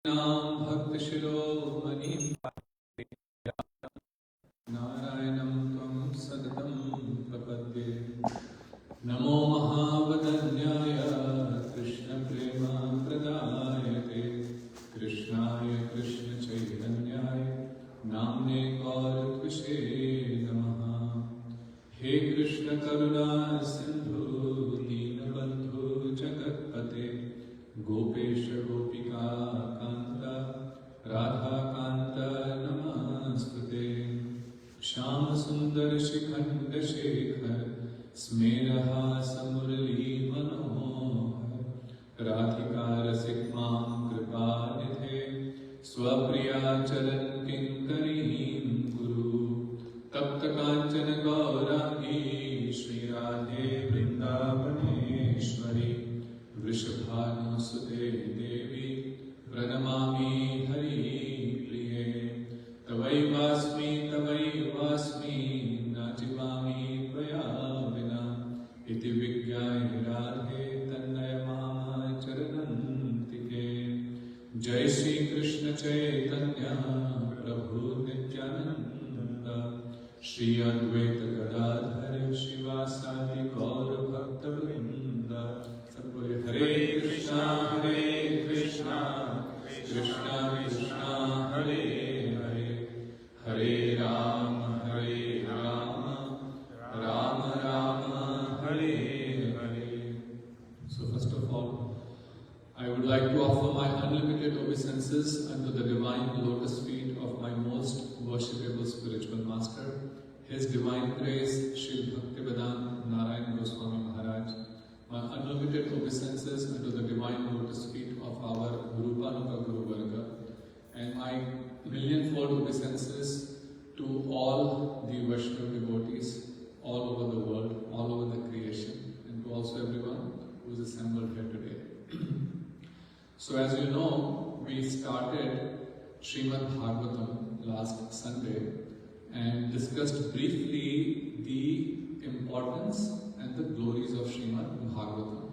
Nam Bhakti Shiromani Narayanam Tvam Sadatam Prapadye Namo Mahavadanyaya Krishna Prema Pradayate Krishnaya Krishna Chaitanyaya Namne Gauratvise Namaha. He Krishna Karuna Sindhu Deenabandhu Jagatpate Gopesha Gopika Kanta Radha Kanta Namastute Shama Sundar Shikhanda Shekhar Smeraha Samurli Manohar Radhika Rasikmam Kripa Nithe Swapriya Charan Kinkarim Guru Tapta Kanchana Gaurangi Shri Radhe Vrindavaneshwari Vrishabhanu Sute Devi Pranamami Hari Priye Tavai Vasmi Najivami Tvaya Vina Iti Vigyai Radhe Tannaya Mama Charanantike Jai Shri Krishna Chaitanya Prabhu Nityananda Shri Advaita Gadadhara Shivasati Gaura Bhakta Vrinda Hare Krishna, Krishna Krishna, Hare Hare, Hare Rama, Rama Rama, Hare Hare. So first of all, I would like to offer my unlimited obeisances unto the divine lotus feet of my most worshipable spiritual master, His Divine Grace, Sri Bhaktivedanta Narayan Goswami Maharaj. My unlimited obeisances unto the divine lotus feet of our Gurupanuga Guru Varga, and my millionfold obeisances to all the Vaishnava devotees all over the world, all over the creation, and to also everyone who is assembled here today. So as you know, we started Srimad Bhagavatam last Sunday and discussed briefly the importance and the glories of Srimad Bhagavatam.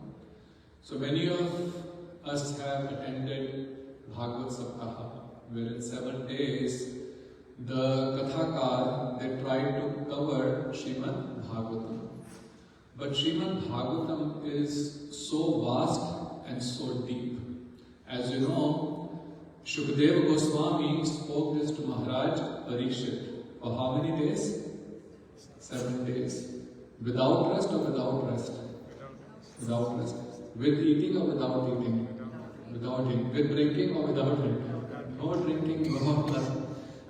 So many of us have attended Bhagavad Saptaha, where in 7 days the Kathakar, they tried to cover Srimad Bhagavatam. But Srimad Bhagavatam is so vast and so deep. As you know, Shukadeva Goswami spoke this to Maharaj Parikshit for how many days? 7 days. Without rest or without rest? Without rest. With eating or without eating? Without eating. With drinking or without drinking? No drinking, no blood.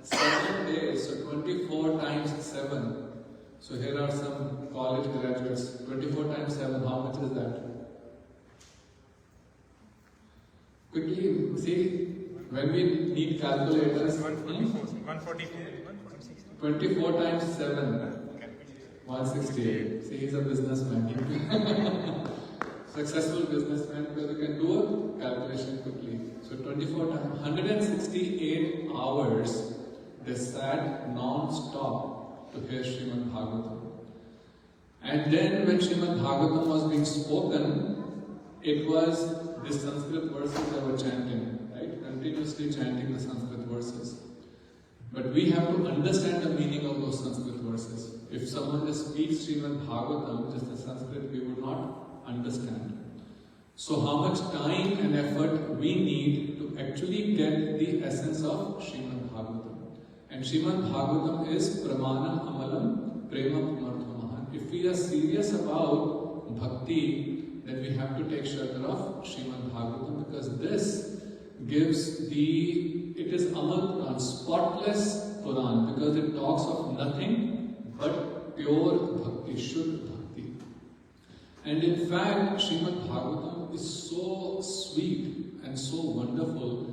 7 days, so 24 times 7. So here are some college graduates. 24 times 7, how much is that? Quickly, see, when we need calculators. 144. 24 times 7. 168. See, he's a businessman. Successful businessman, because you can do a calculation quickly. So 24 times, 168 hours they sat non-stop to hear Srimad Bhagavatam. And then when Srimad Bhagavatam was being spoken, it was the Sanskrit verses they were chanting, right? Continuously chanting the Sanskrit verses. But we have to understand the meaning of those Sanskrit verses. If someone just speaks Srimad Bhagavatam, just the Sanskrit, we would not understand. So how much time and effort we need to actually get the essence of Srimad Bhagavatam. And Srimad Bhagavatam is Pramanam Amalam Prema Pumarthamahan. If we are serious about bhakti, then we have to take shelter of Srimad Bhagavatam, because this gives it is Amal Puran, spotless Puran, because it talks of nothing but pure bhakti, Shuddha bhakti. And in fact, Srimad Bhagavatam is so sweet and so wonderful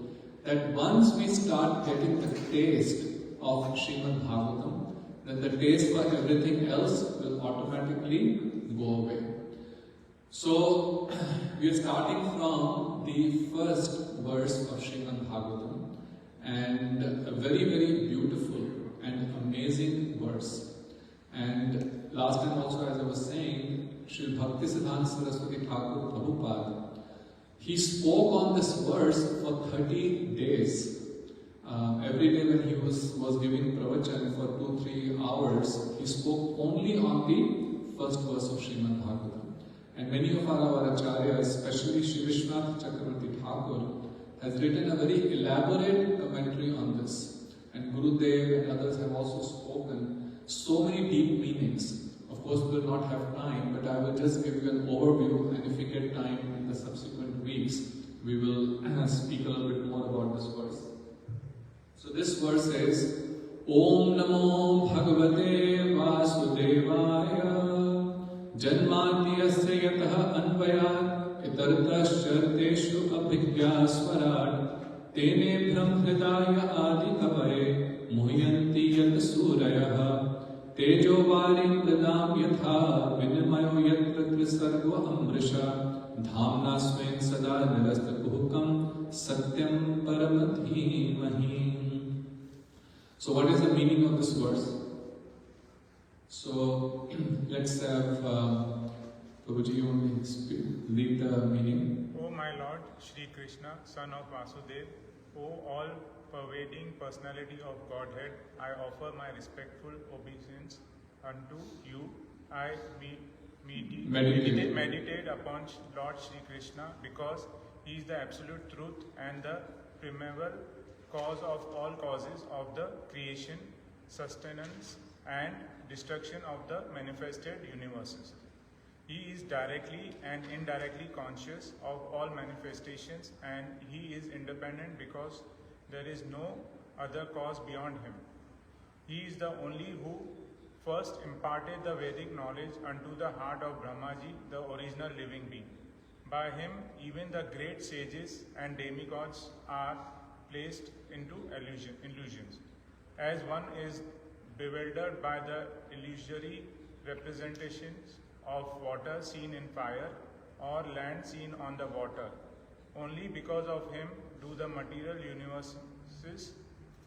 that once we start getting the taste of Srimad Bhagavatam, then the taste for everything else will automatically go away. So, we are starting from the first verse of Srimad Bhagavatam, and a very, very beautiful and amazing verse. And last time also, as I was saying, Sri Bhaktisiddhanta Saraswati Thakur Prabhupada, he spoke on this verse for 30 days. days. Every day when he was giving pravachan for 2-3 hours, he spoke only on the first verse of Srimad Bhagavatam. And many of our acharyas, especially Shri Vishwanath Chakravarti Thakur, has written a very elaborate commentary on this. And Gurudev and others have also spoken so many deep meanings. Of course, we will not have time, but I will just give you an overview, and if we get time in the subsequent weeks, we will speak a little bit more about this verse. So this verse says, Om Namo Bhagavate Vasudevaya Janmatyasya Yatah Anvayat Itartasharteshu Abhigyaswarat Tene Brahmhridaya Adi Kavaye Muhyanti Yat Surayah Tejo Varim Pradam Yatha Vinamayo Yatra Trisargo Amrisha Dhamna Swain Sada Nirasta Kuhukam Satyam Paramadhimahi. So what is the meaning of this verse? So let's have Prabhuji lead the meaning. O my Lord, Shri Krishna, son of Vasudev, O all-pervading personality of Godhead, I offer my respectful obeisance unto you. I meditate upon Lord Shri Krishna because he is the absolute truth and the primeval cause of all causes of the creation, sustenance and destruction of the manifested universes. He is directly and indirectly conscious of all manifestations, and he is independent because there is no other cause beyond him. He is the only who first imparted the Vedic knowledge unto the heart of Brahmaji, the original living being. By him, even the great sages and demigods are placed into illusions. As one is bewildered by the illusory representations of water seen in fire or land seen on the water, only because of him do the material universes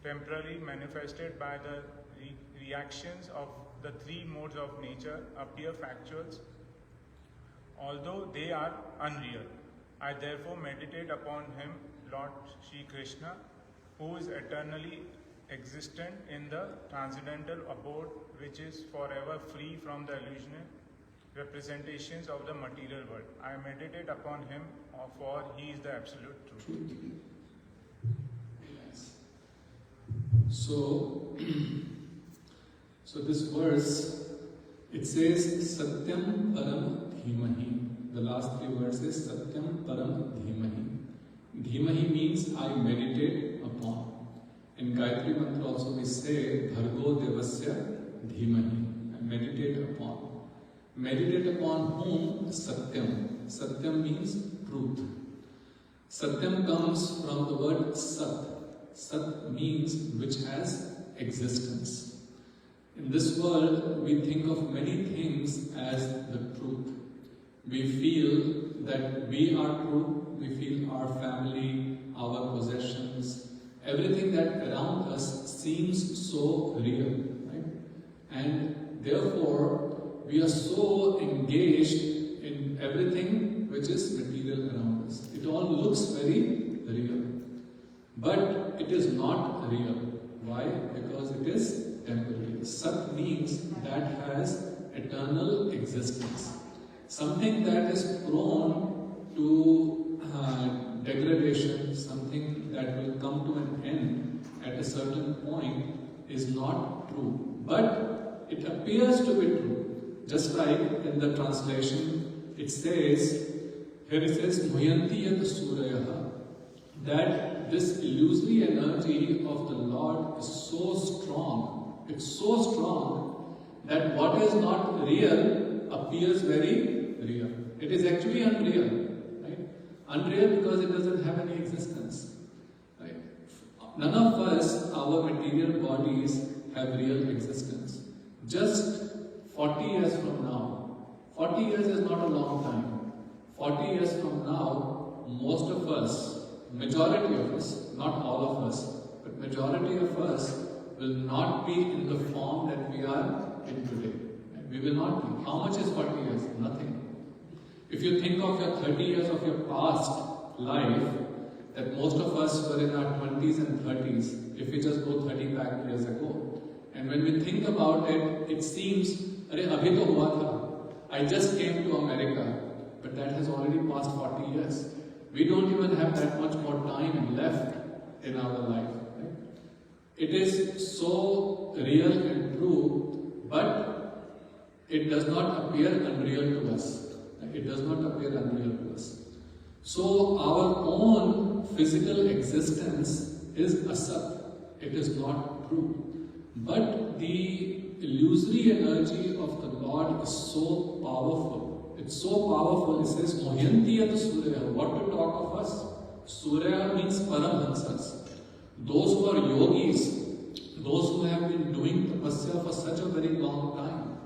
temporarily manifested by the reactions of the three modes of nature appear factuals, although they are unreal. I therefore meditate upon him, Lord Shri Krishna, who is eternally existent in the transcendental abode, which is forever free from the illusionary representations of the material world. I meditate upon him, for he is the absolute truth. So this verse, it says Satyam Param Dhimahi. The last three verses, Satyam Param Dhimahi. Dhimahi means I meditate upon. In Gayatri Mantra also we say Bhargo Devasya Dhimahi. I meditate upon. Meditate upon whom? Satyam. Satyam means truth. Satyam comes from the word Sat. Sat means which has existence. In this world, we think of many things as the truth. We feel that we are truth, we feel our family, our possessions, everything that around us seems so real, right? And therefore, we are so engaged in everything which is material around us. It all looks very real. But it is not real. Why? Because it is temporary. Sat means that has eternal existence. Something that is prone to degradation, something that will come to an end at a certain point is not true. But it appears to be true. Just like in the translation, it says, here it says, Muhyanti Yat Surayah, that this illusory energy of the Lord is so strong, it's so strong that what is not real appears very real. It is actually unreal, right? Unreal because it doesn't have any existence, right? None of us, our material bodies, have real existence. Just 40 years from now, 40 years is not a long time. 40 years from now, most of us, majority of us, not all of us, but majority of us will not be in the form that we are in today. We will not be. How much is 40 years? Nothing. If you think of your 30 years of your past life, that most of us were in our 20s and 30s, if we just go 30 back years ago. And when we think about it, it seems, Arey, abhi to hua tha. I just came to America, but that has already passed 40 years. We don't even have that much more time left in our life. Right? It is so real and true, but it does not appear unreal to us. It does not appear unreal to us. So our own physical existence is asat. It is not true. But the illusory energy of the Lord is so powerful. It's so powerful. It says, Mohyanti yat Surya. What to talk of us? Surya means Paramhansas. Those who are yogis, those who have been doing tapasya for such a very long time,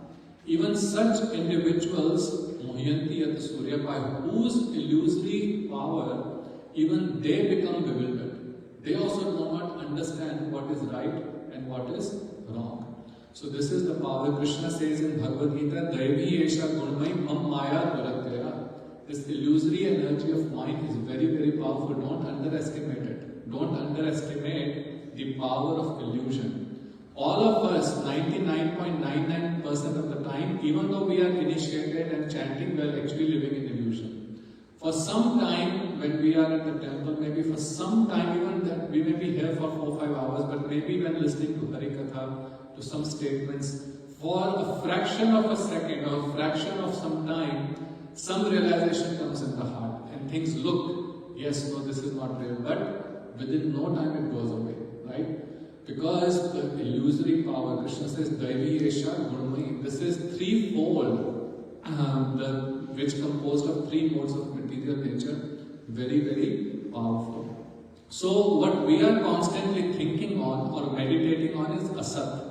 even such individuals, Mohyanti yat Surya, by whose illusory power, even they become bewildered. They also do not understand what is right and what is wrong. So this is the power. Krishna says in Bhagavad Gita, Daivi Esha Gunmai Mam Maya Duratyara. This illusory energy of mind is very, very powerful. Don't underestimate it. Don't underestimate the power of illusion. All of us, 99.99% of the time, even though we are initiated and chanting, we are actually living in illusion. For some time, when we are at the temple, maybe for some time, even that we may be here for 4-5 hours, but maybe when listening to Harikatha, to some statements, for a fraction of a second or a fraction of some time, some realization comes in the heart and things look, yes, no, this is not real, but within no time it goes away, right? Because the illusory power, Krishna says, Daivi Esha Gurmai, this is threefold, which composed of three modes of material nature, very, very powerful. So what we are constantly thinking on or meditating on is asat.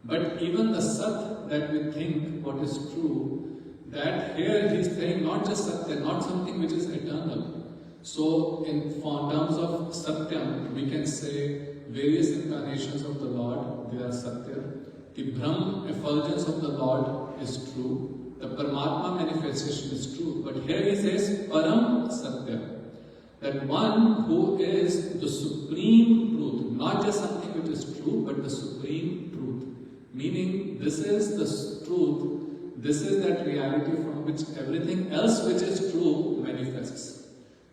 But even the sat that we think, what is true, that here he is saying not just satya, not something which is eternal. So in terms of satyam, we can say various incarnations of the Lord, they are satya. The Brahm effulgence of the Lord is true. The Paramatma manifestation is true. But here he says Param Satya. That one who is the supreme truth, not just something which is true, but the supreme truth. Meaning, this is the truth, this is that reality from which everything else which is true manifests.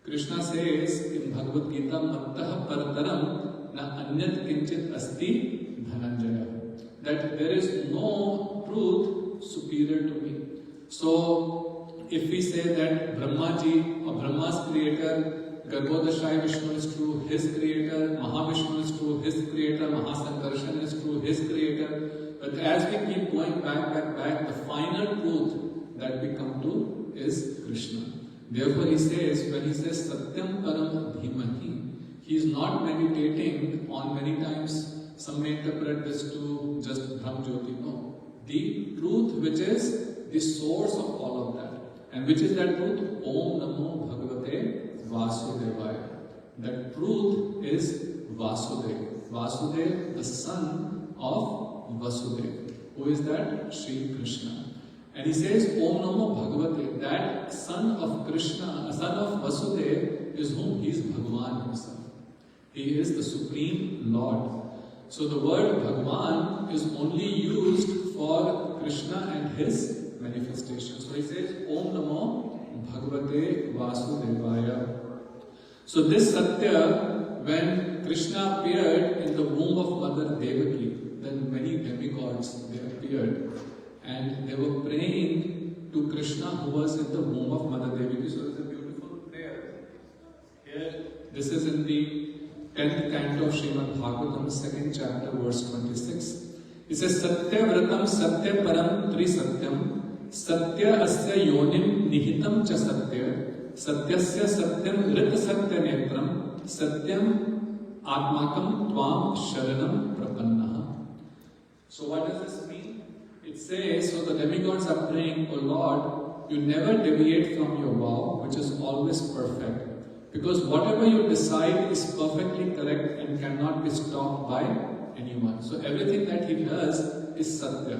Krishna says in Bhagavad Gita, Mattah Parataram na anyat kinchit asti dhananjaya. That there is no truth superior to me. So, if we say that Brahmaji or Brahma's creator, Garbhodashai Vishnu is true, his creator, Mahavishnu is true, his creator, Mahasankarshan is true, his creator. But as we keep going back, the final truth that we come to is Krishna. Therefore he says, when he says Satyam Param Dhimahi, he is not meditating on many times, some may interpret this to just Brahm Jyoti. No. The truth which is the source of all of that. And which is that truth? Om Namo Bhagavate Vasudevaya. That truth is Vasudev. Vasudev, the son of Vasudev. Who is that? Sri Krishna. And he says, Om Namo Bhagavate. That son of Krishna, son of Vasudev, is whom? He is Bhagavan himself. He is the Supreme Lord. So the word Bhagavan is only used for Krishna and his manifestation. So he says, Om Namo Bhagavate Vasudevaya. So this Satya, when Krishna appeared in the womb of Mother Devaki, then many demigods, they appeared and they were praying to Krishna who was in the womb of Mother Devaki. So it's a beautiful prayer. Here, this is in the 10th Canto of Srimad Bhagavatam, 2nd chapter, verse 26. It says, Satya Vratam Satya Param Tri Satyam Satya Asya Yonim Nihitam Cha Satya Satyasya Satyam Rita Satya Netram Satyam Atmakam Tvam Sharanam Prapannaha. So what does this mean? It says, so the demigods are praying, O Lord, you never deviate from your vow, which is always perfect. Because whatever you decide is perfectly correct and cannot be stopped by anyone. So everything that he does is Satya.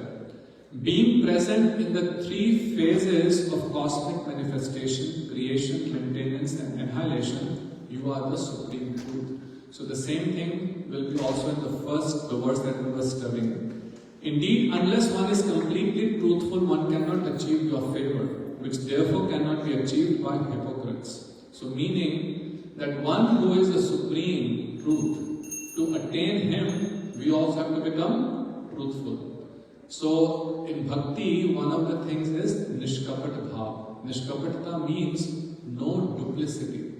Being present in the three phases of cosmic manifestation, creation, maintenance and annihilation, You are the supreme truth. So the same thing will be also in the verse that we were studying. Indeed, unless one is completely truthful, one cannot achieve your favor, which therefore cannot be achieved by hypocrites. So meaning that one who is the supreme truth, to attain him, we also have to become truthful. So in bhakti, one of the things is nishkapat bhav. Nishkapatata means no duplicity.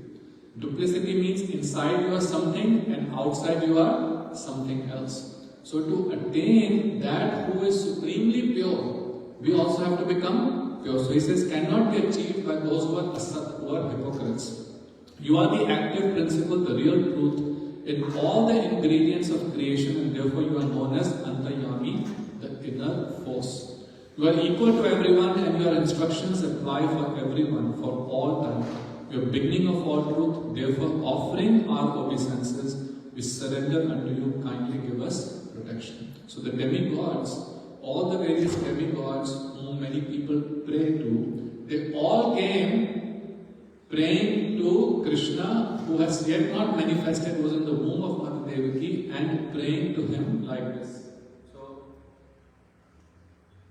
Duplicity means inside you are something and outside you are something else. So to attain that who is supremely pure, we also have to become pure. So he says, cannot be achieved by those who are asat, who are hypocrites. You are the active principle, the real truth in all the ingredients of creation, and therefore you are known as Antayami, the inner force. You are equal to everyone, and your instructions apply for everyone, for all time. You are beginning of all truth, therefore offering our obeisances, we surrender unto you, kindly give us protection. So the demigods, all the various demigods whom many people pray to, they all came praying to Krishna, who has yet not manifested, was in the womb of Mother Devaki, and praying to him like this. So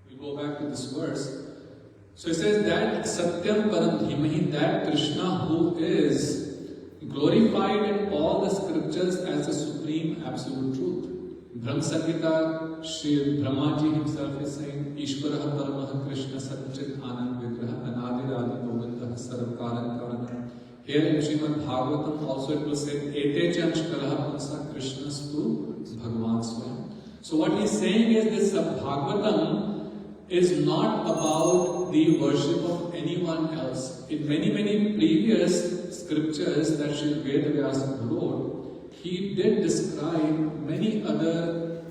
we go back to this verse. So it says that Satyam Param Dhimahi, that Krishna who is glorified in all the scriptures as the supreme absolute truth. Brahma Samhita, Sri Brahmaji himself is saying, Ishvaraha Paramaha Krishna Satchit Anand Vigraha Anadi Radha Govinda Sarvakaran Karanam. Here in Srimad Bhagavatam also it will say, Ete Chanshkaraha Pansa Krishna Stu Bhagavan Swayam. So what he is saying is this Bhagavatam is not about the worship of anyone else. In many previous scriptures that Sri Vedavyasa wrote, he did describe many other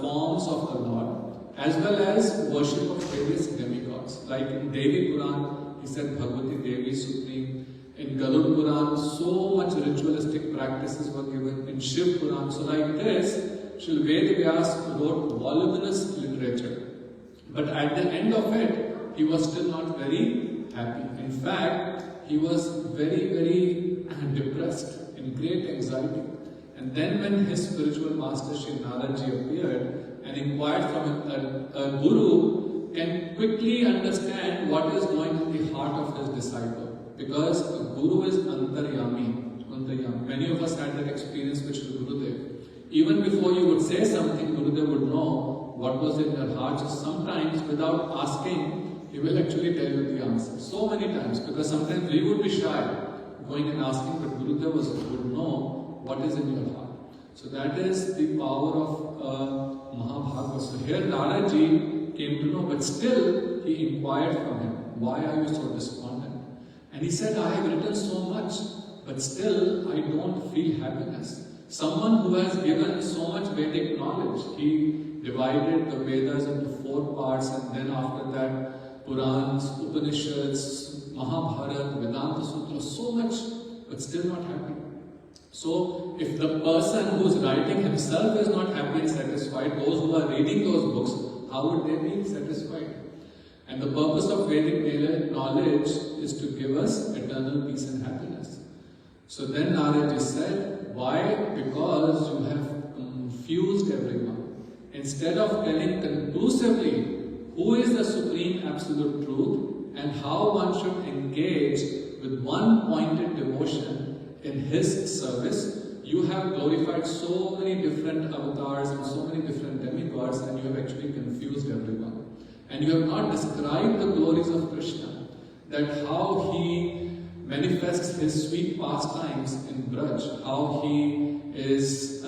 forms of the Lord, as well as worship of various demigods. Like in Devi Puran, he said Bhagavati Devi Supreme. In Garud Puran, so much ritualistic practices were given. In Shiv Puran, so like this, Sri Vedavyasa wrote voluminous literature. But at the end of it, he was still not very happy. In fact, he was very depressed, in great anxiety. And then when his spiritual master Sri Naraji appeared and inquired from him that a guru can quickly understand what is going in the heart of his disciple. Because a guru is antaryami. Many of us had that experience with Sri Gurudev. Even before you would say something, Gurudev would know what was in your heart. So sometimes without asking, he will actually tell you the answer. So many times, because sometimes we would be shy going and asking, but Gurudev would know what is in your heart. So that is the power of Mahabharata. So here Naraji came to know, but still he inquired from him, why are you so despondent? And he said, I have written so much, but still I don't feel happiness. Someone who has given so much Vedic knowledge, he divided the Vedas into 4 parts, and then after that Purans, Upanishads, Mahabharata, Vedanta Sutra, so much, but still not happy. So if the person who is writing himself is not happy and satisfied, those who are reading those books, how would they be satisfied? And the purpose of Vedic knowledge is to give us eternal peace and happiness. So then Naraji said, why? Because you have confused everyone. Instead of telling conclusively who is the supreme absolute truth and how one should engage with one pointed devotion in his service, you have glorified so many different avatars and so many different demigods, and you have actually confused everyone. And you have not described the glories of Krishna, that how he manifests his sweet pastimes in Braj, how he is,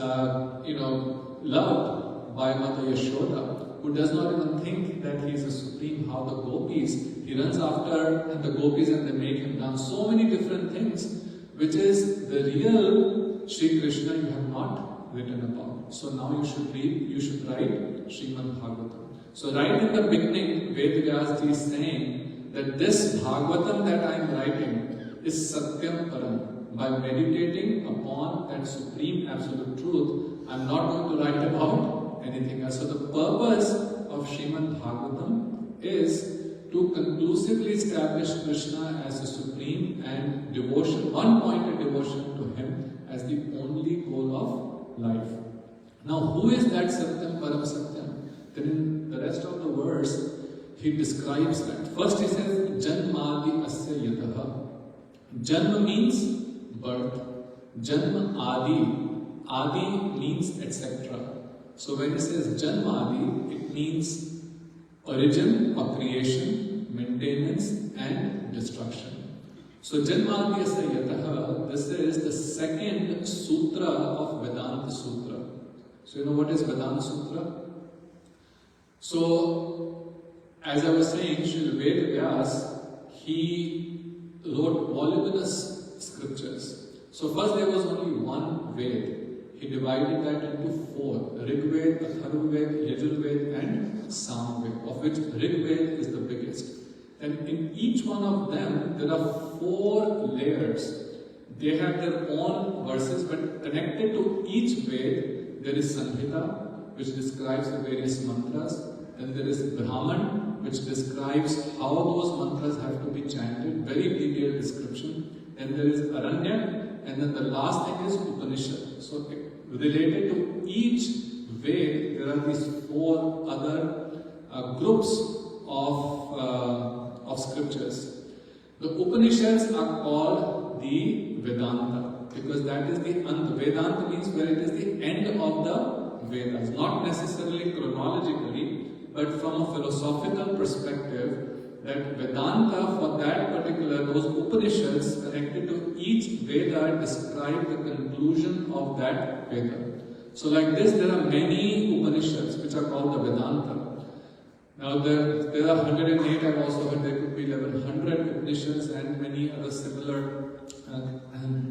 loved by Mother Yashoda, who does not even think that he is a supreme, how the gopis, he runs after the gopis and they make him dance so many different things, which is the real Sri Krishna you have not written about. So now you should write Srimad Bhagavatam. So right in the beginning, Vedavyas ji is saying that this Bhagavatam that I am writing is Satyam Param. By meditating upon that supreme absolute truth, I am not going to write about anything else. So the purpose of Srimad Bhagavatam is to conclusively establish Krishna as the supreme and devotion, one-pointed devotion to him as the only goal of life. Now, who is that Satyam Param Satyam? Then in the rest of the verse, he describes that. First he says, Janmadi Asya Yataha. Janma means birth. Janma Adi. Adi means etc. So when he says Janmadi, it means origin or creation, maintenance and destruction. So Janmadi Asya Yataha, this is the second sutra of Vedanta Sutra. So you know what is Vedanta Sutra? So as I was saying, Sri Vyas, he wrote voluminous scriptures. So first there was only one Ved. He divided that into four: Rig Ved, Atharva Yajur Ved and Sam Ved, of which Rig Ved is the biggest. And in each one of them, there are four layers. They have their own verses, but connected to each Ved, there is Sanhita, which describes the various mantras. Then there is Brahman, which describes how those mantras have to be chanted, very detailed description. And there is Aranya, and then the last thing is Upanishad. So related to each Ved, there are these four other groups of scriptures. The Upanishads are called the Vedanta, because that is the Ant. Vedanta means where it is the end of the Vedas, not necessarily chronologically, but from a philosophical perspective, that Vedanta, for that particular, those Upanishads connected to each Veda describe the conclusion of that Veda. So like this, there are many Upanishads which are called the Vedanta. Now there are 108, I've also heard there could be 1100 Upanishads and many other similar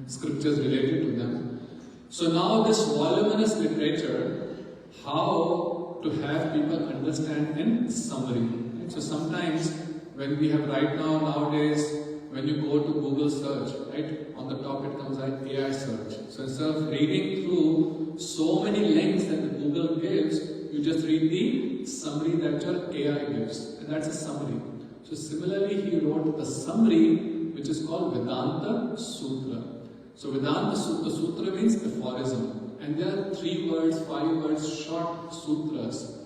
scriptures related to them. So now this voluminous literature, how to have people understand in summary. Right? So sometimes when we have nowadays, when you go to Google search, right, on the top it comes like AI search. So instead of reading through so many links that the Google gives, you just read the summary that your AI gives, and that's a summary. So similarly, he wrote the summary, which is called Vedanta Sutra. So Vedanta Sutra means aphorism, and there are 3 words, 5 words, short sutras,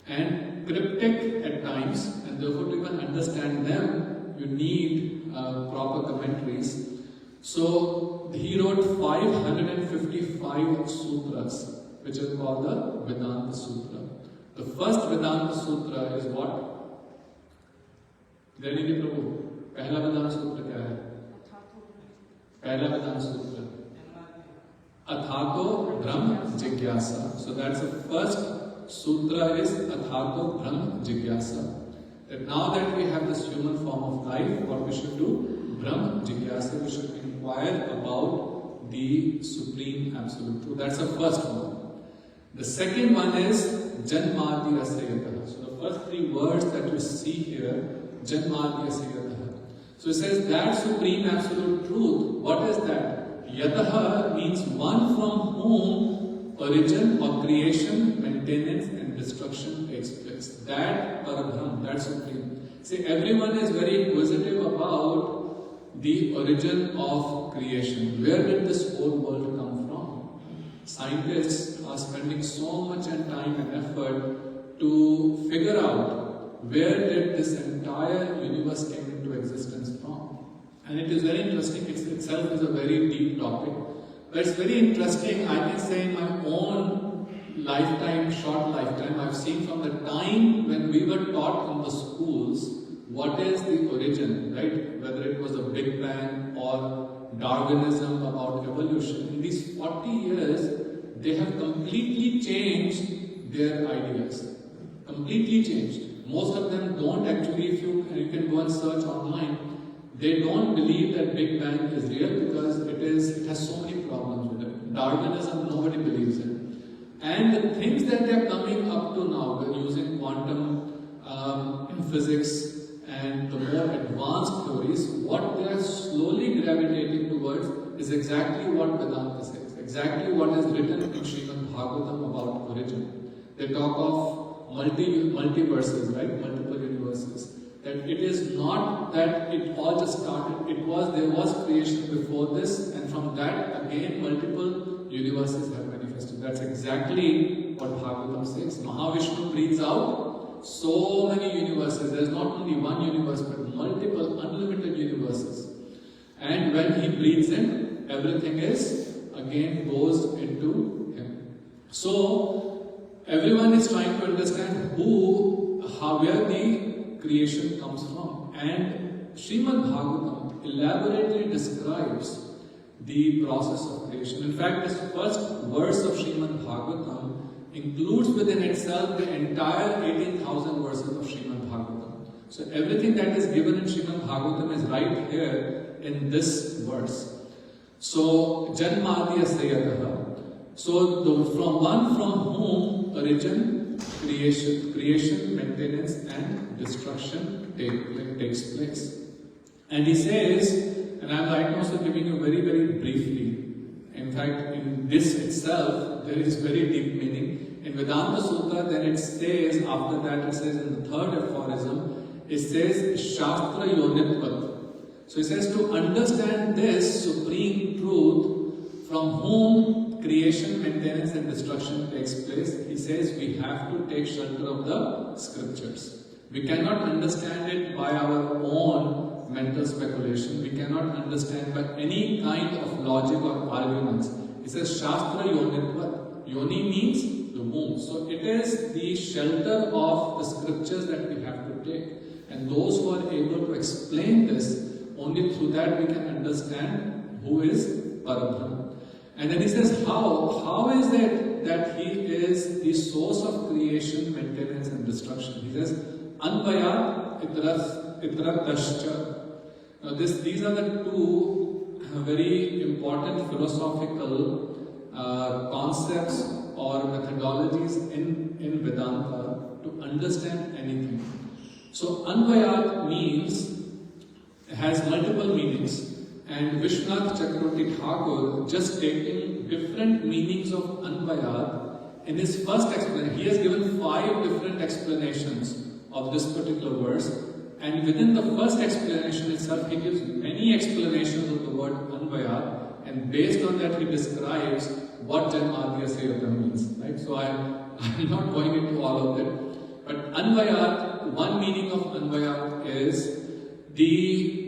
and cryptic at times, and therefore to even understand them, you need proper commentaries. So he wrote 555 sutras, which is called the Vedanta Sutra. The first Vedanta Sutra is what? Delhi Prabhu, पहला वेदांत सूत्र क्या है? पहला वेदांत सूत्र अथातो ब्रह्म जिज्ञासा. So that's the first sutra is Athato Brahma Jigyasa. That now that we have this human form of life, what we should do? Brahma Jigyasa, we should inquire about the Supreme Absolute Truth. That's the first one. The second one is Janmadi Asayataha. So the first 3 words that you see here, Janmadi Asayataha. So it says that Supreme Absolute Truth, what is that? Yataha means one from whom origin or creation, maintenance and destruction takes place. That Parabrahm, that Supreme. See, everyone is very inquisitive about the origin of creation. Where did this whole world come from? Scientists are spending so much time and effort to figure out where did this entire universe came into existence from. And it is very interesting. It itself is a very deep topic. But it's very interesting, I can say in my own lifetime, short lifetime, I've seen from the time when we were taught in the schools what is the origin, right? Whether it was a Big Bang or Darwinism about evolution. In these 40 years, they have completely changed their ideas. Completely changed. Most of them don't actually, if you can go and search online, they don't believe that Big Bang is real because it has so many problems with it. Darwinism, nobody believes in. And the things that they are coming up to now, we're using quantum physics and the more advanced theories, what they are slowly gravitating towards is exactly what Vedanta says, exactly what is written in Srimad Bhagavatam about origin. They talk of multiverses, right? Multiple universes. that it is not that it all just started. There was creation before this, and from that again multiple universes have manifested. That's exactly what Bhagavatam says. Mahavishnu breathes out so many universes. There's not only one universe, but multiple unlimited universes. And when he breathes in, everything is again goes into him. So everyone is trying to understand where the creation comes from. And Srimad Bhagavatam elaborately describes the process of creation. In fact, this first verse of Srimad Bhagavatam includes within itself the entire 18,000 verses of Srimad Bhagavatam. So everything that is given in Srimad Bhagavatam is right here in this verse. So, Janmadya Sayataha. So, from whom origin, creation, maintenance and destruction takes place. And he says, and I'm also giving you very, very briefly. In fact, in this itself, there is very deep meaning. In Vedanta Sutta, then it says, after that it says in the third aphorism, it says, Shastra Yonitvat. So it says to understand this supreme truth from whom creation, maintenance and destruction takes place, he says we have to take shelter of the scriptures. We cannot understand it by our own mental speculation. We cannot understand by any kind of logic or arguments. It says Shastra Yonitvat. Yoni means the womb. So it is the shelter of the scriptures that we have to take. And those who are able to explain this, only through that we can understand who is Parabrahma. And then he says, how is it that he is the source of creation, maintenance and destruction? He says, Anvayat Itratascha. Now these are the two very important philosophical concepts or methodologies in Vedanta to understand anything. So Anvayat has multiple meanings, and Vishwanath Chakravarti Thakur just taking different meanings of Anvayat in his first explanation. He has given 5 different explanations of this particular verse, and within the first explanation itself he gives many explanations of the word Anvayat, and based on that he describes what Janmadya Sayata means. Right? So I'm not going into all of it, but Anvayat, one meaning of Anvayat is the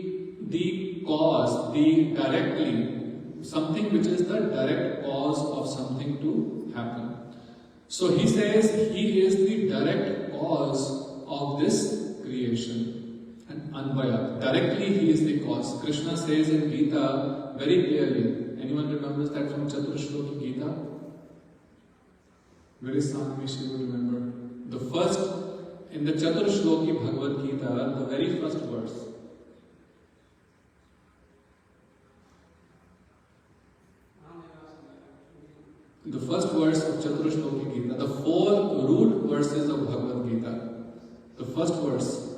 cause, directly, something which is the direct cause of something to happen. So he says he is the direct cause of this creation. And Anvayat, directly he is the cause. Krishna says in Gita very clearly. Anyone remembers that from Chaturshloki Gita? Where is Sanvi? She would remember. The first, in the Chaturshloki Bhagavad Gita, the very first verse. The first verse of Chaturshloki Gita, the 4 root verses of Bhagavad Gita. The first verse.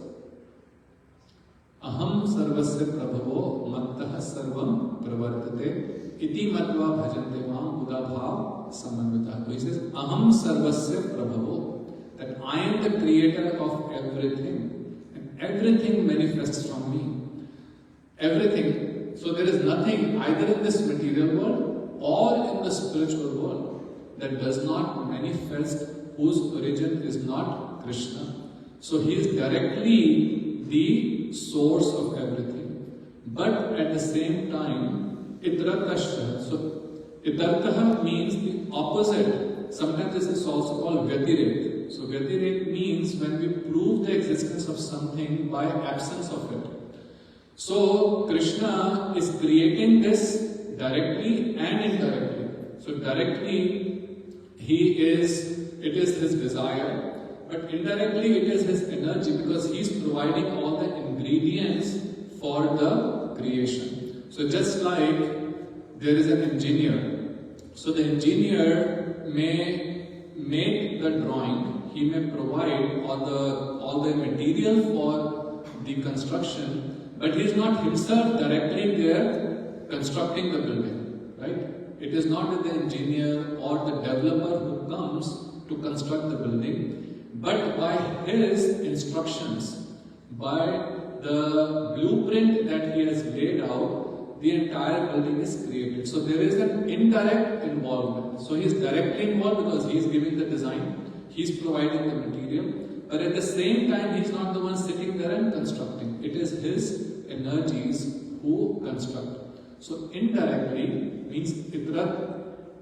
Aham sarvasya prabhavo mattah sarvam pravartate iti matva bhajante mam buddha samanvita. So he says, Aham sarvasya prabhavo, that I am the creator of everything, and everything manifests from me. Everything. So there is nothing either in this material world or in the spiritual world that does not manifest, whose origin is not Krishna. So he is directly the source of everything. But at the same time, Itratascha. So Itartaha means the opposite. Sometimes this is also called Vyatirek. So Vyatirek means when we prove the existence of something by absence of it. So Krishna is creating this directly and indirectly. So directly it is his desire, but indirectly it is his energy, because he is providing all the ingredients for the creation. So just like there is an engineer, so the engineer may make the drawing, he may provide all the material for the construction, but he is not himself directly there constructing the building, right? It is not the engineer or the developer who comes to construct the building, but by his instructions, by the blueprint that he has laid out, the entire building is created. So there is an indirect involvement. So he is directly involved because he is giving the design, he is providing the material, but at the same time he is not the one sitting there and constructing. It is his energies who construct. So indirectly means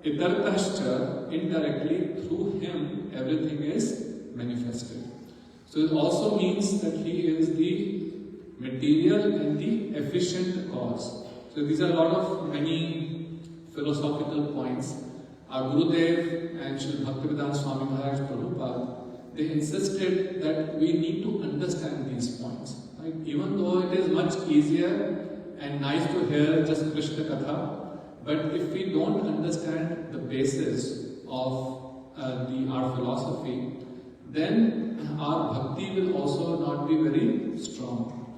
itartascha, indirectly through him everything is manifested. So it also means that he is the material and the efficient cause. So these are a lot of many philosophical points. Our Gurudev and Sri Bhaktivedanta Swami Maharaj Prabhupada, they insisted that we need to understand these points. Right? Even though it is much easier and nice to hear just Krishna Katha, but if we don't understand the basis of our philosophy, then our bhakti will also not be very strong.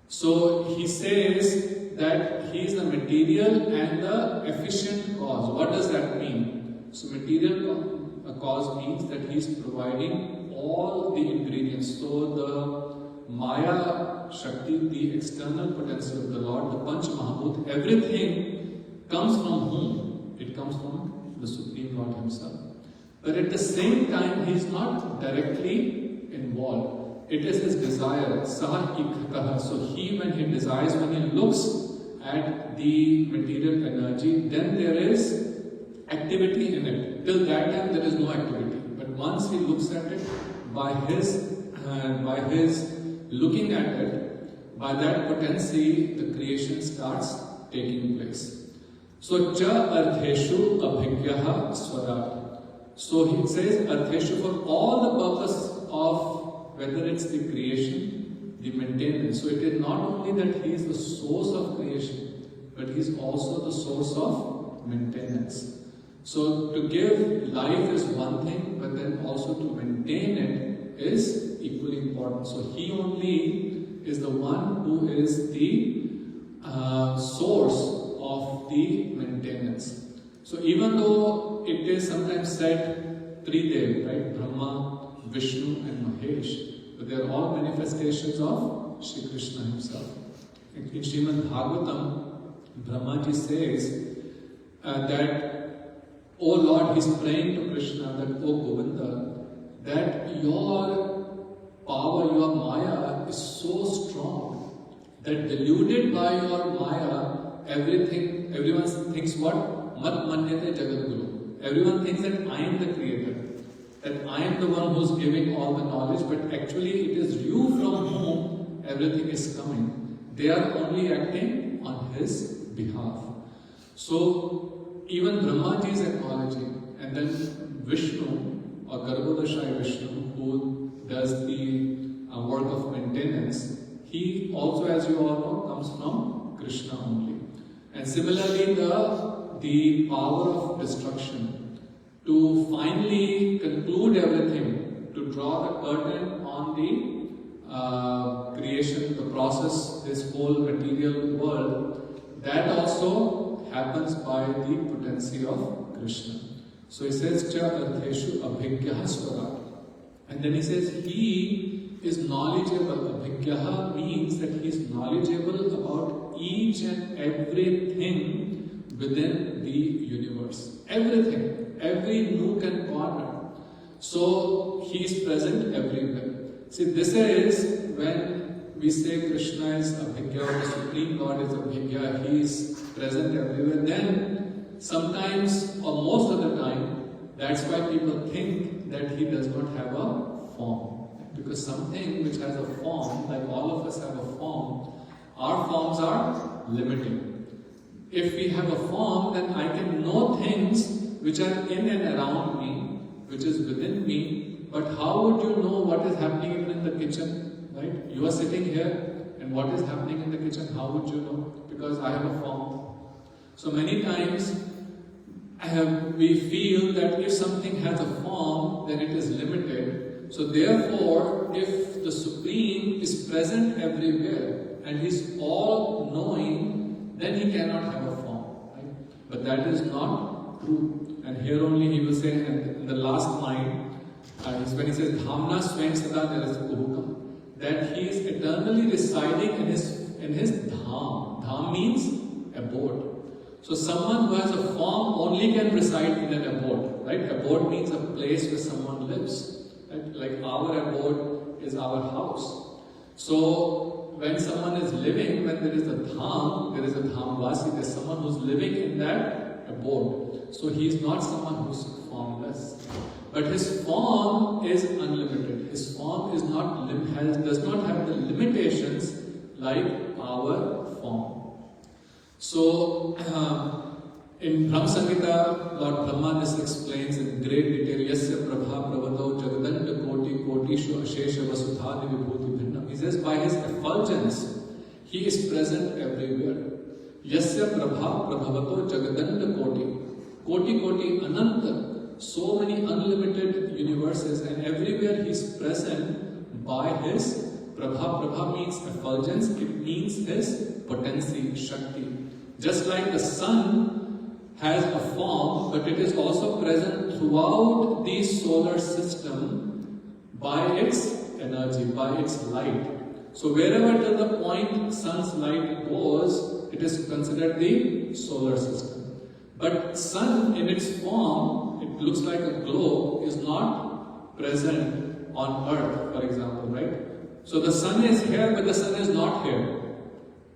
So he says that he is the material and the efficient cause. What does that mean? So material cause means that he is providing all the ingredients. So the Maya Shakti, the external potency of the Lord, the Panch Mahabhut, everything comes from whom? It comes from the Supreme Lord himself. But at the same time, he is not directly involved. It is his desire, saha ikhataha. So he, when he desires, when he looks at the material energy, then there is activity in it. Till that time, there is no activity. But once he looks at it, by his looking at it, by that potency, the creation starts taking place. So cha artheshu abhigyaha swadat. So he says artheshu, for all the purpose of whether it's the creation, the maintenance. So it is not only that he is the source of creation, but he is also the source of maintenance. So to give life is one thing, but then also to maintain it is equally important. So he only is the one who is the source of the maintenance. So even though it is sometimes said Tridev, right? Brahma, Vishnu and Mahesh, but they are all manifestations of Shri Krishna himself. In Srimad Bhagavatam, Brahmaji says that, O Lord, he's praying to Krishna that, O Govinda, that your power, your Maya is so strong that deluded by your Maya, everyone thinks what? Mat manyate jagat guru. Everyone thinks that I am the creator, that I am the one who's giving all the knowledge, but actually it is you from whom everything is coming. They are only acting on his behalf. So even Brahmaji is acknowledging, and then Vishnu or Garbhodashai Vishnu, who does the work of maintenance, he also, as you all know, comes from Krishna only. And similarly, the power of destruction, to finally conclude everything, to draw the curtain on the creation, the process, this whole material world, that also happens by the potency of Krishna. So he says, Cha artheshu abhigyaha swarat. And then he says, he is knowledgeable. Abhigyaha means that he is knowledgeable about each and everything within the universe. Everything, every nook and corner. So he is present everywhere. See, this is when we say Krishna is Abhigya, the Supreme Lord is Abhigya, he is present everywhere. Then sometimes, or most of the time, that's why people think that he does not have a form. Because something which has a form, like all of us have a form, our forms are limited. If we have a form, then I can know things which are in and around me, which is within me, but how would you know what is happening even in the kitchen, right? You are sitting here, and what is happening in the kitchen, how would you know? Because I have a form. So many times, we feel that if something has a form, then it is limited. So therefore, if the Supreme is present everywhere, and He is all-knowing, then He cannot have a form, right? But that is not true. And here only He will say, in the last line, is when He says, Dhamna Swayam Sada Nirasukukam, that he is eternally residing in his dham. Dham means abode. So someone who has a form only can reside in an abode, right? Abode means a place where someone lives, right? Like our abode is our house. So when someone is living, when there is a dhamvasi, there is someone who is living in that abode. So he is not someone who is formless. But his form is unlimited. His form is not does not have the limitations like our form. So, in Brahma Samhita, Lord Brahma this explains in great detail. Yasya prabha pravado jagadanda koti kotishu ashesha vasudhani vibhuti bhinnam. He says, by his effulgence, he is present everywhere. Yasya prabha prabhavato jagadanda koti. Koti ananta. So many unlimited universes, and everywhere he is present by his prabha. Prabha means effulgence, it means his potency, shakti. Just like the sun has a form, but it is also present throughout the solar system by its energy, by its light. So wherever to the point sun's light goes, it is considered the solar system. But sun in its form, it looks like a globe, is not present on earth, for example, right? So the sun is here, but the sun is not here,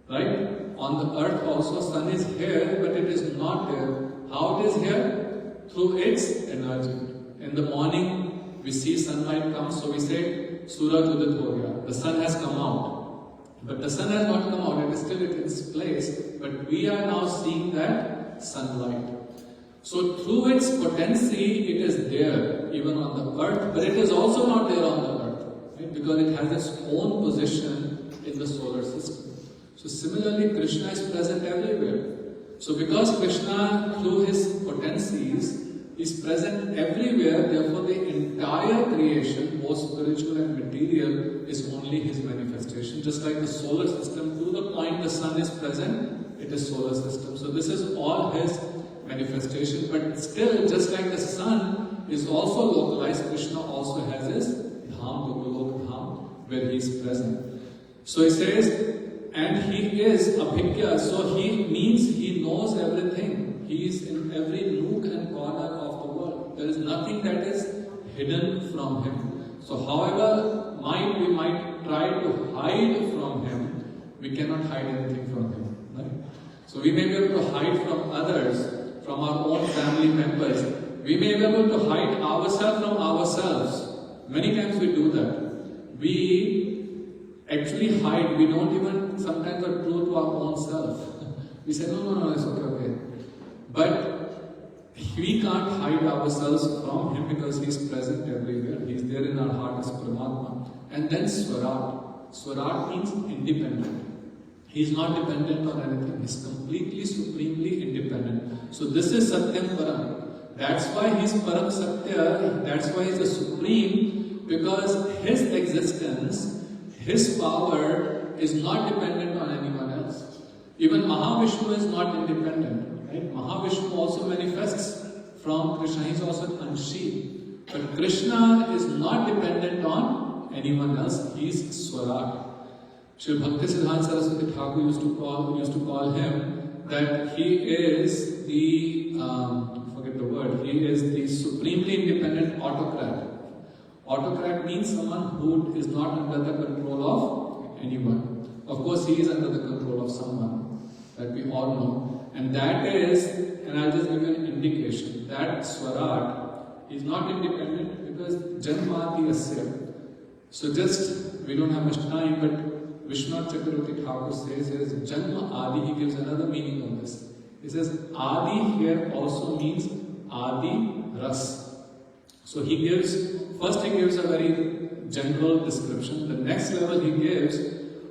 right? On the earth also, sun is here, but it is not here. How it is here? Through its energy. In the morning, we see sunlight come, so we say, Suraj Udit ho gaya. The sun has come out. But the sun has not come out, it is still in its place. But we are now seeing that sunlight. So through its potency, it is there, even on the earth, but it is also not there on the earth, right? Because it has its own position in the solar system. So similarly, Krishna is present everywhere. So because Krishna, through his potencies, is present everywhere, therefore the entire creation, both spiritual and material, is only his manifestation. Just like the solar system, to the point the sun is present, it is solar system. So this is all his manifestation. But still, just like the sun is also localized, Krishna also has his dham, Gopalok dham, where he is present. So he says, and he is abhigya, so he means he knows everything. He is in every nook and corner of the world. There is nothing that is hidden from him. So however we might try to hide from him, we cannot hide anything from him. Right? So we may be able to hide from others, from our own family members. We may be able to hide ourselves from ourselves. Many times we do that. We actually hide, we don't even sometimes are true to our own self. We say, no, it's okay. But we can't hide ourselves from him because he is present everywhere. He is there in our heart as Paramatma. And then Swarat. Swarat means independent. He is not dependent on anything. He is completely, supremely independent. So this is Satyam Param. That's why he is Param Satya. That's why he is the supreme, because his existence, his power is not dependent on anyone else. Even Mahavishnu is not independent. Right? Mahavishnu also manifests from Krishna. He is also Anshi. But Krishna is not dependent on anyone else. He is Swarat. Sri Bhakti Siddhanta Saraswati Thakur used to call him that he is the he is the supremely independent autocrat. Autocrat means someone who is not under the control of anyone. Of course, he is under the control of someone that we all know. And that is, and I'll just give you an indication, that Swarat is not independent because Janmati Asya. So we don't have much time, but Vishwanath Chakravarti Thakur says Janma Adi, he gives another meaning on this. He says Adi here also means Adi Ras. So he gives a very general description. The next level he gives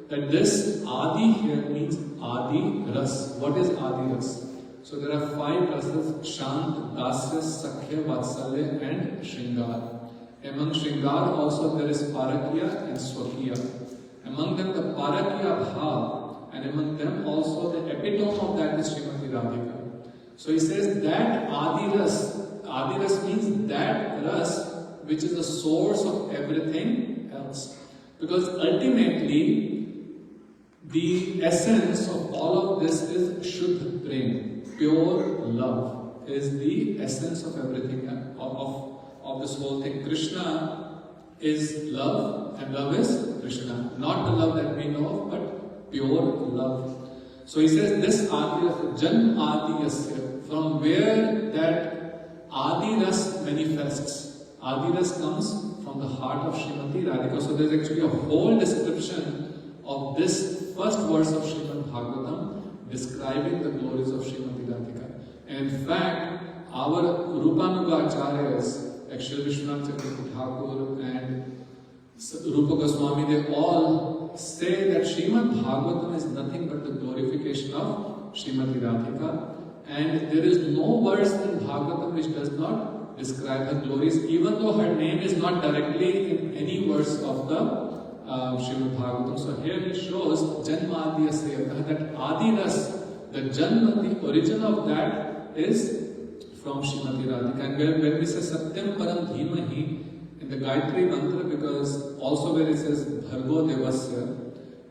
that this Adi here means Adi Ras. What is Adi Ras? So there are 5 rasas: Shant, Dasya, Sakhya, Vatsalya and Shringar. Among Shringar also there is Parakya and Swakya. Among them the Parakya Bhav, and among them also the epitome of that is Srimati Radhika. So he says that Adi Ras means that Ras which is the source of everything else. Because ultimately, the essence of all of this is Shuddha Prem, pure love is the essence of everything, of this whole thing. Krishna is love and love is Krishna. Not the love that we know of, but pure love. So he says this Adi, Jan Adi Yasya, from where that Adi Ras manifests. Adi Ras comes from the heart of Srimati Radhika. So there is actually a whole description of this first verse of Srimad Bhagavatam describing the glories of Srimati Radhika. And in fact, our Rupanuga Acharyas, actually Vishwanath Chakravarti Thakur and Rupa Goswami, they all say that Srimad Bhagavatam is nothing but the glorification of Srimati Radhika. And there is no verse in Bhagavatam which does not describe her glories, even though her name is not directly in any verse of the Srimad Bhagavatam. So here he shows Janma Adiyasya, that Adiras, the Janma, the origin of that is from Srimati Radhika. And when we say Satyam Param Dhimahi in the Gayatri Mantra, because also where it says Bhargo Devasya,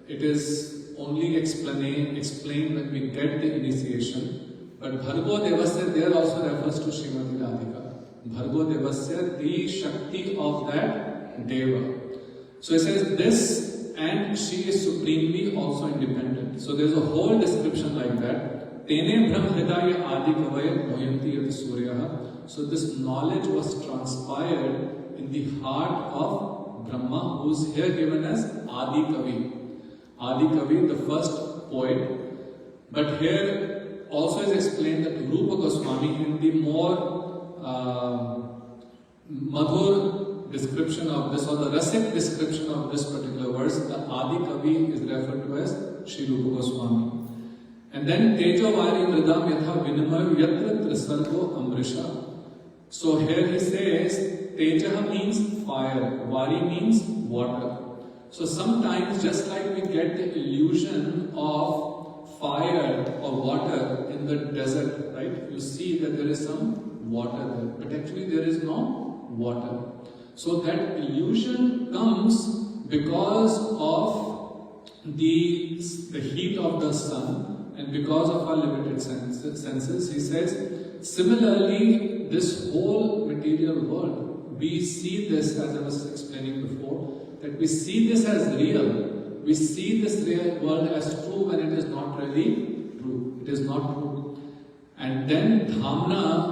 it is only explained when we get the initiation. But Bhargo Devasya there also refers to Srimati Radhika. Bhargo Devasya, the Shakti of that Deva. So it says this, and she is supremely also independent. So there's a whole description like that. Tene Brahm Hridaya Adi Kavaya Moyanti Yat Suryaha. So this knowledge was transpired in the heart of Brahma, who is here given as Adi Kavi. Adi Kavi, the first poet. But here also is explained that Rupa Goswami, in the more Madhur description of this, or the Rasik description of this particular verse, the Adi Kavi is referred to as Sri Rupa Goswami. And then Tejo Vari Mridam Yatha Vinamayu Yatra Trisargo Amrisha. So here he says Teja means fire, Vari means water. So sometimes, just like we get the illusion of fire or water in the desert, right? You see that there is some water there, but actually there is no water. So that illusion comes because of the heat of the sun and because of our limited senses. He says, similarly, this whole material world, we see this, as I was explaining before, that we see this as real. We see this real world as true when it is not really true. It is not true. And then Dhamna,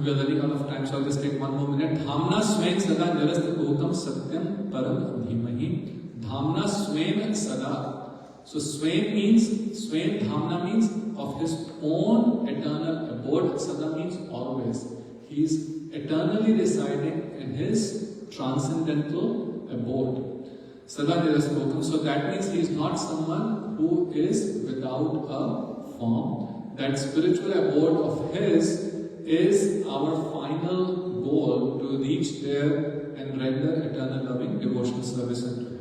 we are running out of time, so I'll just take one more minute. Dhamna Swain Sada Nirasta Bhutam Satyam Param Dhimahi. Dhamna Swain Sada. So Swain means, Swain Dhamna means of his own eternal abode. Sada means always. He is eternally residing in his transcendental abode. Sada Niraspotam. So that means he is not someone who is without a form. That spiritual abode of his is our final goal, to reach there and render eternal loving devotional service unto him.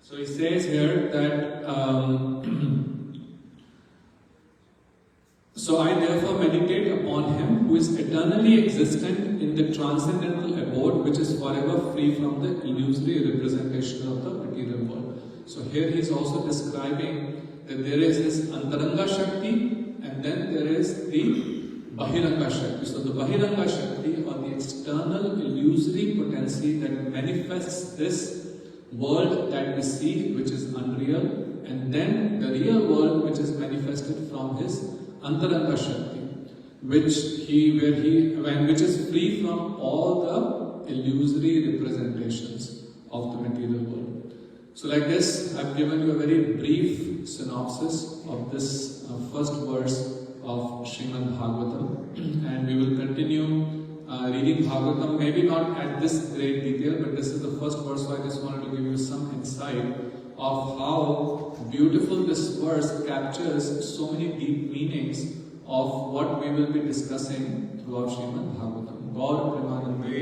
So he says here that so I therefore meditate upon him who is eternally existent in the transcendental abode, which is forever free from the illusory representation of the material world. So here he is also describing that there is this Antaranga Shakti and then there is the Bahiranga Shakti. So the Bahiranga Shakti, or the external illusory potency that manifests this world that we see, which is unreal, and then the real world which is manifested from his Antaranga Shakti, which is free from all the illusory representations of the material world. So like this, I've given you a very brief synopsis of this first verse of Srimad Bhagavatam, and we will continue reading Bhagavatam, maybe not at this great detail, but this is the first verse, so I just wanted to give you some insight of how beautiful this verse captures so many deep meanings of what we will be discussing throughout Srimad Bhagavatam. Gaur Premanande.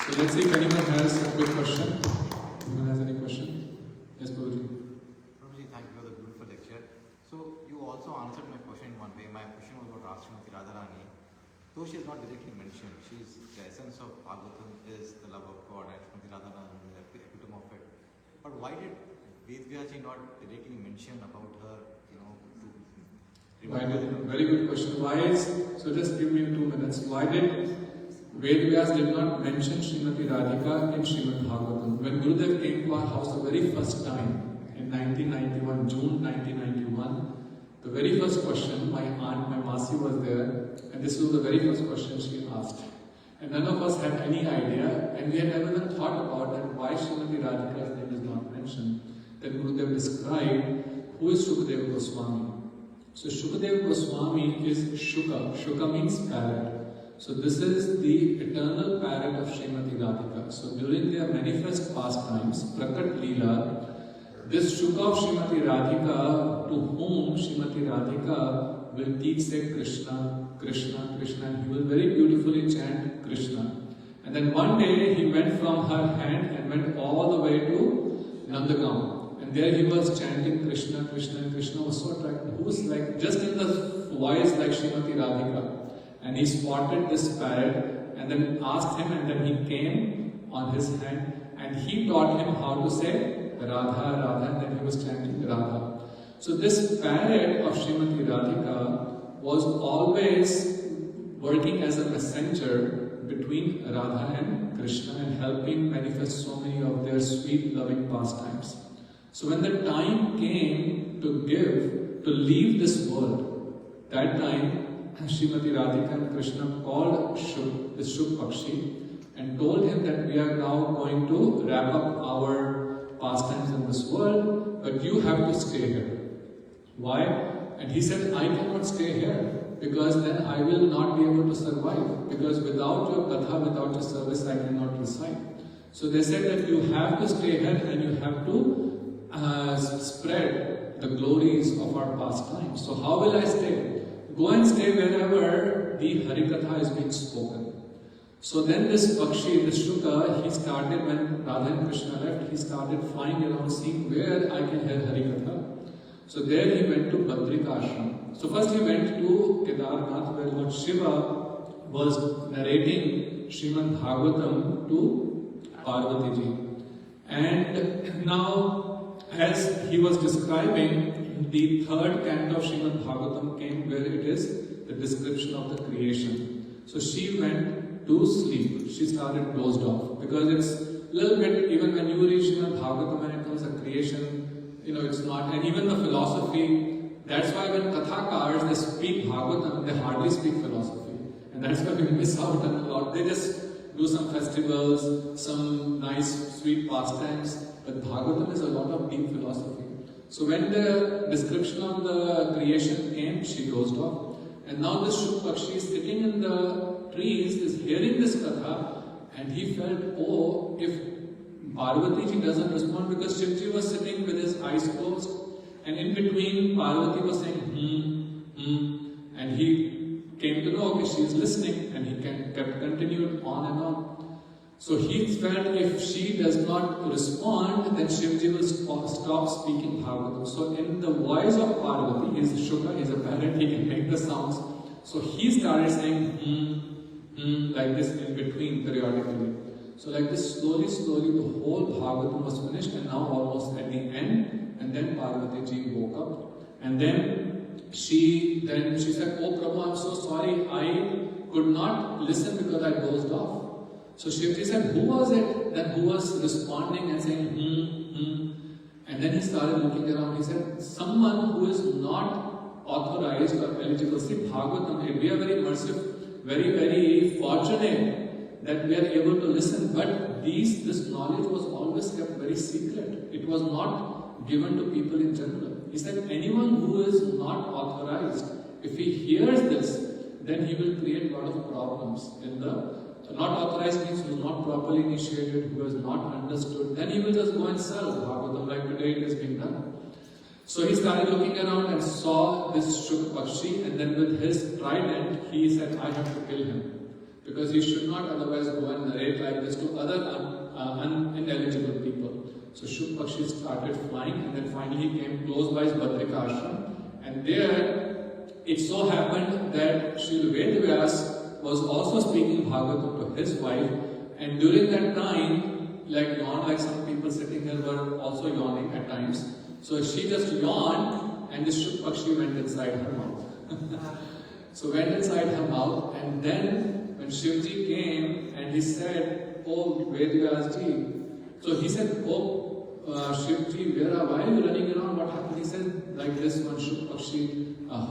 So let's see if anyone has a quick question. Anyone has any question? Yes, Prabhuji. Prabhuji, thank you for the beautiful lecture. So you also answered my question in one way. My question was about Srimati Radharani. Though she is not directly mentioned, she's the essence of Bhagavatam is the love of God, and Srimati Radharani is the epitome of it. But why did Vedvyaji not directly mention about her, Very good question. So just give me 2 minutes. Why did Vedvyas did not mention Srimati Radhika in Srimad Bhagavatam? When Gurudev came to our house the very first time in 1991, June 1991, the very first question, my aunt, my Masi was there, and this was the very first question she asked. And none of us had any idea, and we had never even thought about that why Srimati Radhika's name is not mentioned. Then Gurudev described who is Shukadeva Goswami. So Shukadeva Goswami is Shuka. Shuka means parrot. So this is the eternal parrot of Srimati Radhika. So during their manifest pastimes, Prakat Leela, this Shuka of Srimati Radhika, to whom Srimati Radhika will teach say Krishna, Krishna, Krishna, and he will very beautifully chant Krishna. And then one day he went from her hand and went all the way to Nandagaon. And there he was chanting Krishna, Krishna, and Krishna was so attracted. Who's like, just in the voice like Srimati Radhika. And he spotted this parrot and then asked him, and then he came on his hand and he taught him how to say Radha, Radha, and then he was chanting Radha. So this parrot of Srimati Radhika was always working as a messenger between Radha and Krishna and helping manifest so many of their sweet loving pastimes. So when the time came to leave this world, that time Srimati Radhika and Krishna called this Shuk Pakshi and told him that we are now going to wrap up our pastimes in this world, but you have to stay here. Why? And he said, I cannot stay here because then I will not be able to survive, because without your katha, without your service, I cannot recite. So they said that you have to stay here and you have to spread the glories of our pastimes. So how will I stay? Go and stay wherever the Harikatha is being spoken. So then this Pakshi, this Shuka, he started, when Radha and Krishna left, he started flying around seeing where I can hear Harikatha. So there he went to Badrika Ashram. So first he went to Kedarnath, where Lord Shiva was narrating Srimad Bhagavatam to Parvati ji. And now, as he was describing, the third canto of Srimad Bhagavatam came where it is the description of the creation. So she went to sleep. She started dozed off because it's a little bit, even when you read Srimad Bhagavatam and it comes to creation, it's not, and even the philosophy, that's why when Kathakars, they speak Bhagavatam, they hardly speak philosophy. And that's why we miss out on a lot. They just do some festivals, some nice sweet pastimes, but Bhagavatam is a lot of deep philosophy. So when the description of the creation came, she dozed off. And now this Shuk Pakshi is sitting in the trees, is hearing this katha, and he felt, oh, if Parvati ji doesn't respond, because Shivji was sitting with his eyes closed, and in between Parvati was saying, and he came to know, okay, she is listening, and he kept continued on and on. So he felt if she does not respond, then Shivji will stop speaking Bhagavatam. So in the voice of Parvati, he is Shuka, he is a parrot, he can make the sounds. So he started saying like this in between periodically. So like this, slowly, the whole Bhagavatam was finished, and now almost at the end, and then Parvati ji woke up. And then she said, oh Prabhu, I'm so sorry, I could not listen because I dozed off. So Shivji said, who was it then who was responding and saying, And then he started looking around. He said, someone who is not authorized or eligible. See, Bhagavatam, we are very merciful, very, very fortunate that we are able to listen. But this knowledge was always kept very secret. It was not given to people in general. He said, anyone who is not authorized, if he hears this, then he will create a lot of problems in the. So not authorized means who is not properly initiated, who has not understood. Then he will just go and sell Bhagavatam like today it is being done. So he started looking around and saw this Shuk Pakshi, and then with his trident he said, I have to kill him. Because he should not otherwise go and narrate like this to other ineligible people. So Shuk Pakshi started flying, and then finally he came close by his Badrika Ashram. And there it so happened that Srila Vedvyas was also speaking Bhagavatam to his wife, and during that time, like yawn, like some people sitting here were also yawning at times. So she just yawned, and this Shukpakshi went inside her mouth. So went inside her mouth, and then when Shivji came and he said, "Oh Vedvyasji," so he said, "Oh Shivji, why are you running around? What happened?" He said, like this one Shukpakshi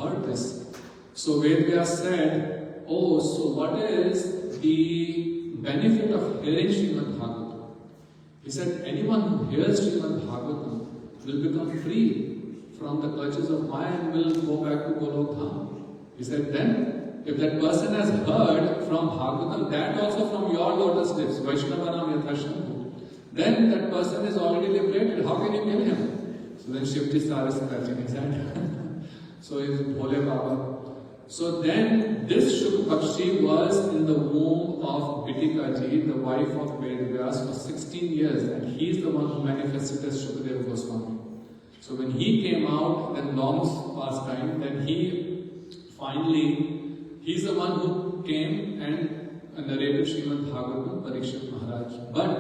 heard this. So Vedvyas said, "Oh, so what is the benefit of hearing Srimad Bhagavatam?" He said, "Anyone who hears Srimad Bhagavatam will become free from the clutches of Maya and will go back to Golok Dham." He said, then, if that person has heard from Bhagavatam, that also from your lotus lips, Vaishnavanam Yathashambhu, then that person is already liberated. How can you kill him? So then Shivji started scratching his head. So he is Bhole Baba. So then this Shukpakshi was in the womb of Bitikaji, the wife of Vedvyas, for 16 years, and he is the one who manifested as Shukadeva Goswami. So when he came out, then long past time, then he's the one who came and narrated Srimad Bhagavatam, Parikshit Maharaj. But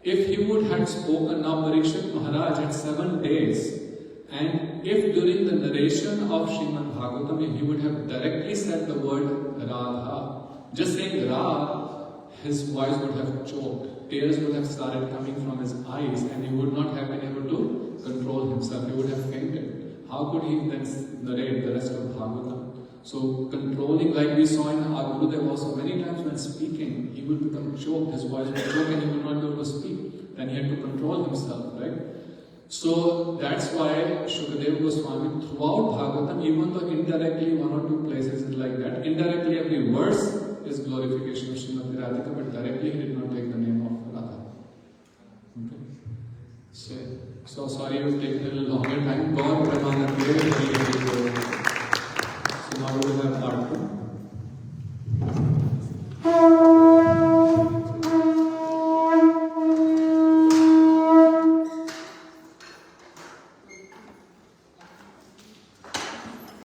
if he would have spoken, now Parikshit Maharaj had 7 days, and if during the narration of Srimad Bhagavatam he would have directly said the word Radha, just saying Ra, his voice would have choked, tears would have started coming from his eyes, and he would not have been able to control himself, he would have fainted. How could he then narrate the rest of Bhagavatam? So controlling, like we saw in our Gurudev also, many times when speaking, he would become choked, his voice would choke and he would not be able to speak. Then he had to control himself, right? So that's why Shukadeva Goswami throughout Bhagavatam, even though indirectly one or two places is like that, indirectly every verse is glorification of Srimati Radhika, but directly he did not take the name of Radha. Okay? So sorry it was taking a little longer time. God Pramanande.